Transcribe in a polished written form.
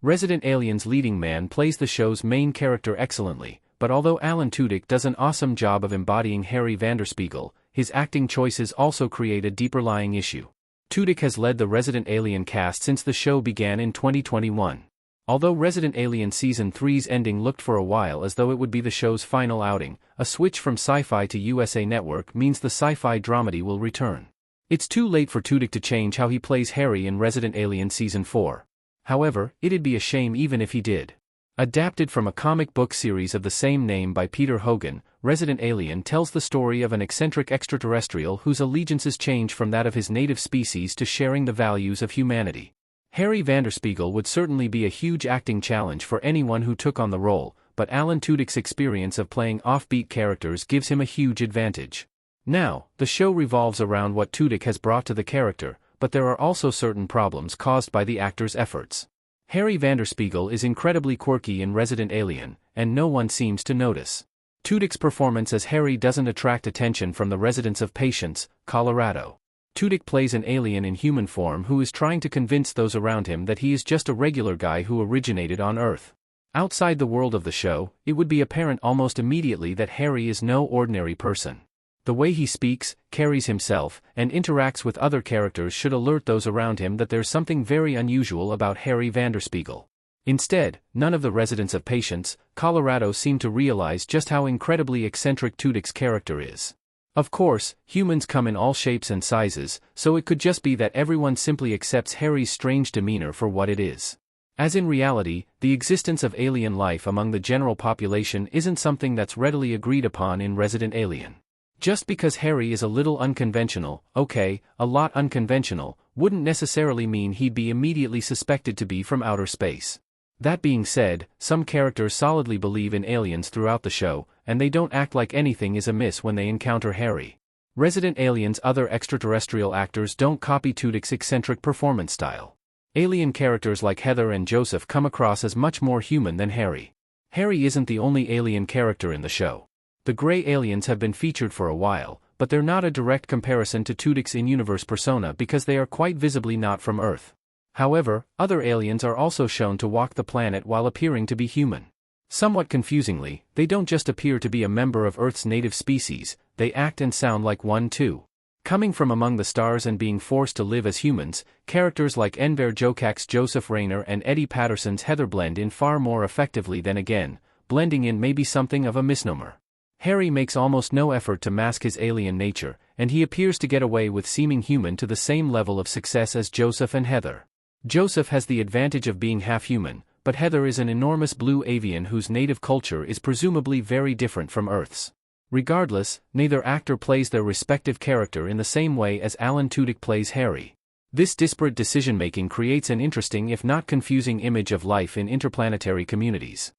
Resident Alien's leading man plays the show's main character excellently, but although Alan Tudyk does an awesome job of embodying Harry Vanderspiegel, his acting choices also create a deeper-lying issue. Tudyk has led the Resident Alien cast since the show began in 2021. Although Resident Alien Season 3's ending looked for a while as though it would be the show's final outing, a switch from Sci-Fi to USA Network means the sci-fi dramedy will return. It's too late for Tudyk to change how he plays Harry in Resident Alien Season 4. However, it'd be a shame even if he did. Adapted from a comic book series of the same name by Peter Hogan, Resident Alien tells the story of an eccentric extraterrestrial whose allegiances change from that of his native species to sharing the values of humanity. Harry Vanderspiegel would certainly be a huge acting challenge for anyone who took on the role, but Alan Tudyk's experience of playing offbeat characters gives him a huge advantage. Now, the show revolves around what Tudyk has brought to the character, but there are also certain problems caused by the actor's efforts. Harry Vanderspiegel is incredibly quirky in Resident Alien, and no one seems to notice. Tudyk's performance as Harry doesn't attract attention from the residents of Patience, Colorado. Tudyk plays an alien in human form who is trying to convince those around him that he is just a regular guy who originated on Earth. Outside the world of the show, it would be apparent almost immediately that Harry is no ordinary person. The way he speaks, carries himself, and interacts with other characters should alert those around him that there's something very unusual about Harry Vanderspiegel. Instead, none of the residents of Patience, Colorado seem to realize just how incredibly eccentric Tudyk's character is. Of course, humans come in all shapes and sizes, so it could just be that everyone simply accepts Harry's strange demeanor for what it is. As in reality, the existence of alien life among the general population isn't something that's readily agreed upon in Resident Alien. Just because Harry is a little unconventional, okay, a lot unconventional, wouldn't necessarily mean he'd be immediately suspected to be from outer space. That being said, some characters solidly believe in aliens throughout the show, and they don't act like anything is amiss when they encounter Harry. Resident Alien's other extraterrestrial actors don't copy Tudyk's eccentric performance style. Alien characters like Heather and Joseph come across as much more human than Harry. Harry isn't the only alien character in the show. The Grey aliens have been featured for a while, but they're not a direct comparison to Tudyk's in-universe persona because they are quite visibly not from Earth. However, other aliens are also shown to walk the planet while appearing to be human. Somewhat confusingly, they don't just appear to be a member of Earth's native species, they act and sound like one too. Coming from among the stars and being forced to live as humans, characters like Enver Jokak's Joseph Rayner and Eddie Patterson's Heather blend in far more effectively than again, blending in may be something of a misnomer. Harry makes almost no effort to mask his alien nature, and he appears to get away with seeming human to the same level of success as Joseph and Heather. Joseph has the advantage of being half human, but Heather is an enormous blue avian whose native culture is presumably very different from Earth's. Regardless, neither actor plays their respective character in the same way as Alan Tudyk plays Harry. This disparate decision-making creates an interesting if not confusing image of life in interplanetary communities.